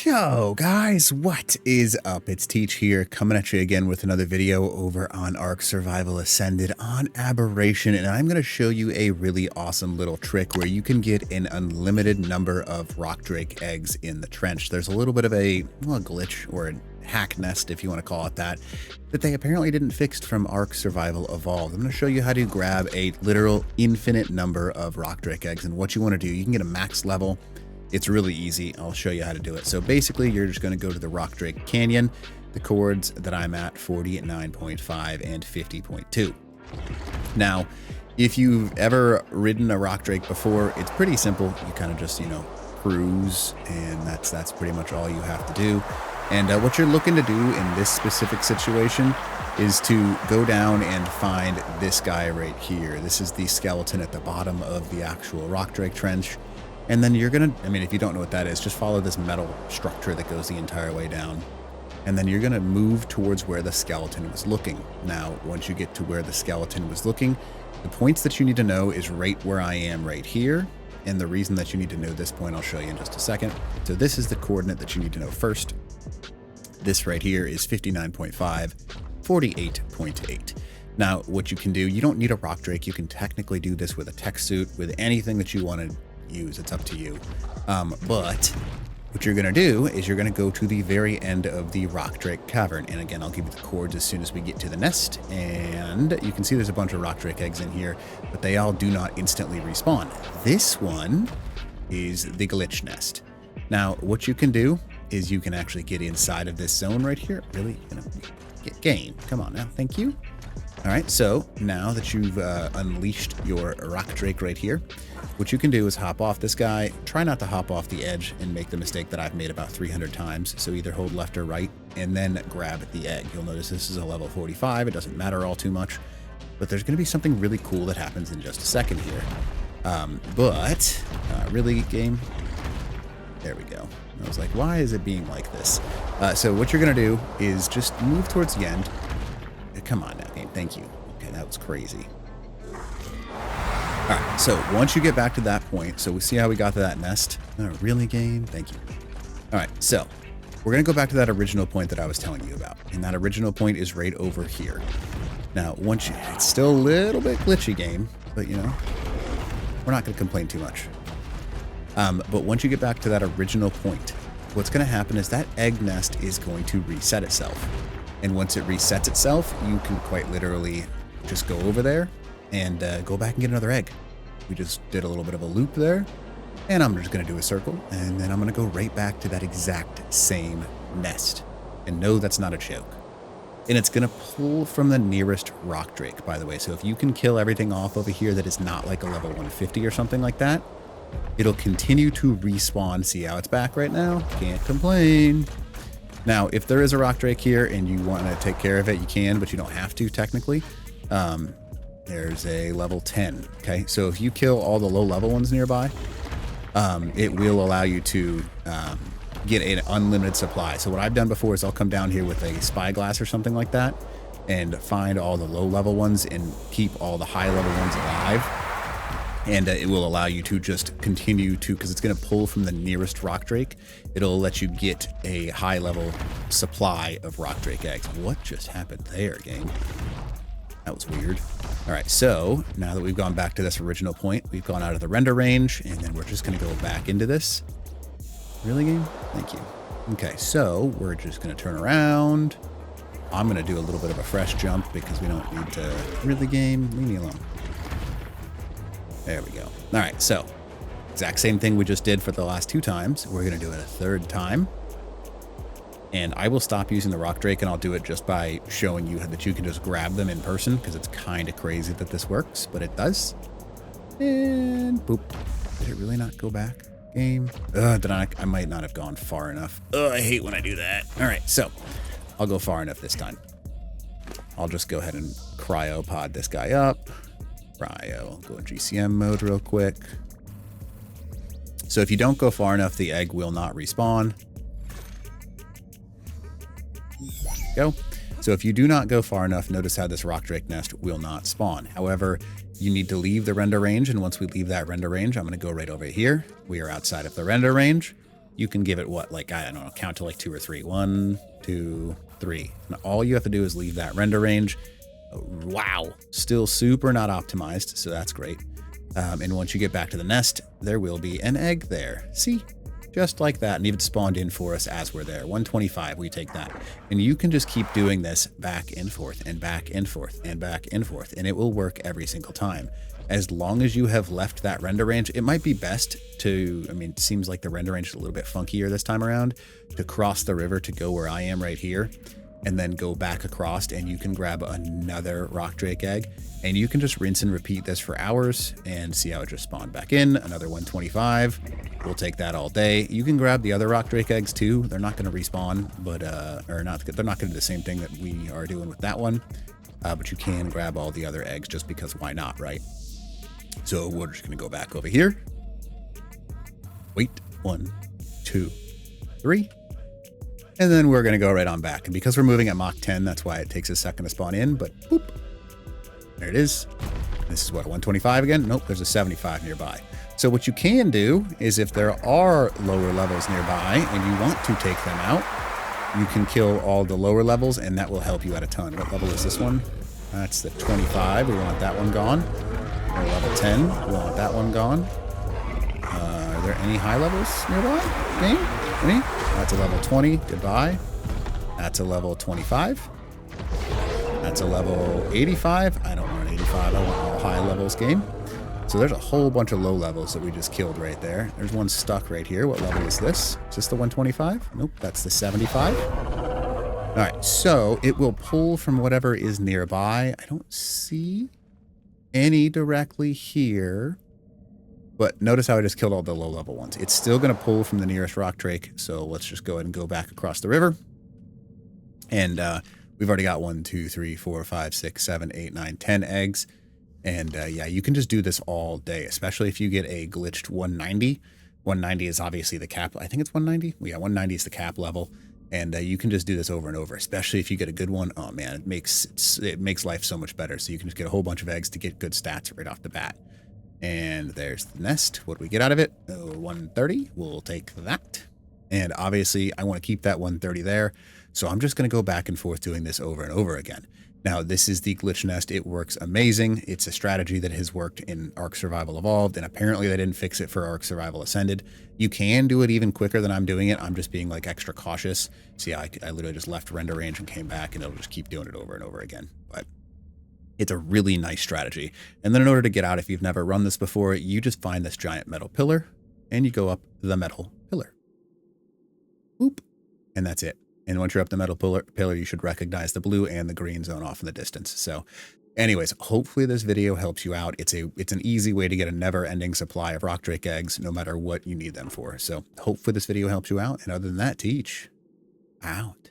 Yo guys, what is up? It's Teach here, coming at you again with another video over on Ark Survival Ascended on Aberration, and I'm going to show you a really awesome little trick where you can get an unlimited number of rock drake eggs in the trench. There's a little bit of a glitch or a hack nest, if you want to call it that they apparently didn't fix from Ark Survival Evolved. I'm going to show you how to grab a literal infinite number of rock drake eggs, and what you want to do, you can get a max level. It's really easy. I'll show you how to do it. So basically, you're just going to go to the Rock Drake Canyon, the chords that I'm at, 49.5 and 50.2. Now, if you've ever ridden a rock drake before, it's pretty simple. You kind of just, cruise, and that's pretty much all you have to do. And what you're looking to do in this specific situation is to go down and find this guy right here. This is the skeleton at the bottom of the actual rock drake trench. And then you're gonna, if you don't know what that is, just follow this metal structure that goes the entire way down. And then you're gonna move towards where the skeleton was looking. Now, once you get to where the skeleton was looking, the points that you need to know is right where I am right here. And the reason that you need to know this point, I'll show you in just a second. So this is the coordinate that you need to know first. This right here is 59.5, 48.8. Now, what you can do, you don't need a rock drake. You can technically do this with a tech suit, with anything that you want to use. It's up to you. But what you're going to do is you're going to go to the very end of the rock drake cavern. And again, I'll give you the chords as soon as we get to the nest. And you can see there's a bunch of rock drake eggs in here, but they all do not instantly respawn. This one is the glitch nest. Now, what you can do is you can actually get inside of this zone right here. Really, get game. Come on now. Thank you. All right. So now that you've unleashed your rock drake right here, what you can do is hop off this guy. Try not to hop off the edge and make the mistake that I've made about 300 times. So either hold left or right and then grab the egg. You'll notice this is a level 45. It doesn't matter all too much, but there's going to be something really cool that happens in just a second here. Really, game? There we go. I was like, why is it being like this? So what you're going to do is just move towards the end. Come on now, game. Thank you. Okay, that was crazy. All right, so once you get back to that point, so we see how we got to that nest. Oh, really, game? Thank you. All right, so we're going to go back to that original point that I was telling you about. And that original point is right over here. Now, it's still a little bit glitchy, game, but, we're not going to complain too much. But once you get back to that original point, what's going to happen is that egg nest is going to reset itself. And once it resets itself, you can quite literally just go over there and go back and get another egg. We just did a little bit of a loop there, and I'm just going to do a circle, and then I'm going to go right back to that exact same nest. And no, that's not a joke. And it's going to pull from the nearest rock drake, by the way. So if you can kill everything off over here that is not like a level 150 or something like that, it'll continue to respawn. See how it's back right now? Can't complain. Now, if there is a rock drake here and you want to take care of it, you can, but you don't have to technically. There's a level 10. Okay, so if you kill all the low level ones nearby, it will allow you to get an unlimited supply. So what I've done before is I'll come down here with a spyglass or something like that and find all the low level ones and keep all the high level ones alive. And it will allow you to just continue to, because it's going to pull from the nearest rock drake. It'll let you get a high level supply of rock drake eggs. What just happened there, gang? That was weird. All right, so now that we've gone back to this original point, we've gone out of the render range, and then we're just going to go back into this. Really, game? Thank you. Okay, so we're just going to turn around. I'm going to do a little bit of a fresh jump because we don't need to. Really, game? Leave me alone. There we go. All right, so exact same thing we just did for the last 2 times. We're going to do it a 3rd time. And I will stop using the rock drake, and I'll do it just by showing you that you can just grab them in person, because it's kind of crazy that this works, but it does. And boop. Did it really not go back? Game? I might not have gone far enough. I hate when I do that. All right, so I'll go far enough this time. I'll just go ahead and cryopod this guy up. I'll go in GCM mode real quick. So if you don't go far enough, the egg will not respawn. Go. So if you do not go far enough, notice how this rock drake nest will not spawn. However, you need to leave the render range, and once we leave that render range, I'm going to go right over here. We are outside of the render range. you can give it what, like, I don't know, count to like 2 or 3. 1, 2, 3. And all you have to do is leave that render range. Wow, still super not optimized, so that's great. And once you get back to the nest, there will be an egg there. See? Just like that, and even spawned in for us as we're there. 125, we take that. And you can just keep doing this back and forth and back and forth and back and forth, and it will work every single time. As long as you have left that render range, it might be best to, I mean, it seems like the render range is a little bit funkier this time around, to cross the river to go where I am right here, and then go back across, and you can grab another rock drake egg, and you can just rinse and repeat this for hours and see how it just spawned back in. Another 125. We'll take that all day. You can grab the other rock drake eggs too. They're not going to respawn, but they're not going to do the same thing that we are doing with that one. But you can grab all the other eggs just because why not, right? So we're just going to go back over here. Wait, 1, 2, 3. And then we're going to go right on back. And because we're moving at Mach 10, that's why it takes a second to spawn in, but boop. There it is. This is what, a 125 again? Nope, there's a 75 nearby. So what you can do is if there are lower levels nearby and you want to take them out, you can kill all the lower levels and that will help you out a ton. What level is this one? That's the 25. We want that one gone. Or level 10. We want that one gone. Are there any high levels nearby? Game? Any? That's a level 20. Goodbye. That's a level 25. That's a level 85. I don't want 85. I want all high levels game. So there's a whole bunch of low levels that we just killed right there. There's one stuck right here. What level is this? Is this the 125? Nope, that's the 75. All right, so it will pull from whatever is nearby. I don't see any directly here. But notice how I just killed all the low level ones. It's still going to pull from the nearest rock drake. So let's just go ahead and go back across the river. And we've already got 1, 2, 3, 4, 5, 6, 7, 8, 9, 10 eggs. And yeah, you can just do this all day, especially if you get a glitched 190. 190 is obviously the cap. I think it's 190. Yeah, 190 is the cap level. And you can just do this over and over, especially if you get a good one. Oh man, it makes life so much better. So you can just get a whole bunch of eggs to get good stats right off the bat. And there's the nest. What do we get out of it? 130. We'll take that. And obviously I want to keep that 130 there. So I'm just going to go back and forth doing this over and over again. Now, this is the glitch nest. It works amazing. It's a strategy that has worked in Ark Survival Evolved, and apparently they didn't fix it for Ark Survival Ascended. You can do it even quicker than I'm doing it. I'm just being like extra cautious. See, I literally just left render range and came back, and it'll just keep doing it over and over again. But it's a really nice strategy. And then in order to get out, if you've never run this before, you just find this giant metal pillar, and you go up the metal pillar. Boop. And that's it. And once you're up the metal pillar, you should recognize the blue and the green zone off in the distance. So anyways, hopefully this video helps you out. It's an easy way to get a never-ending supply of rock drake eggs, no matter what you need them for. So hopefully this video helps you out. And other than that, Teach out.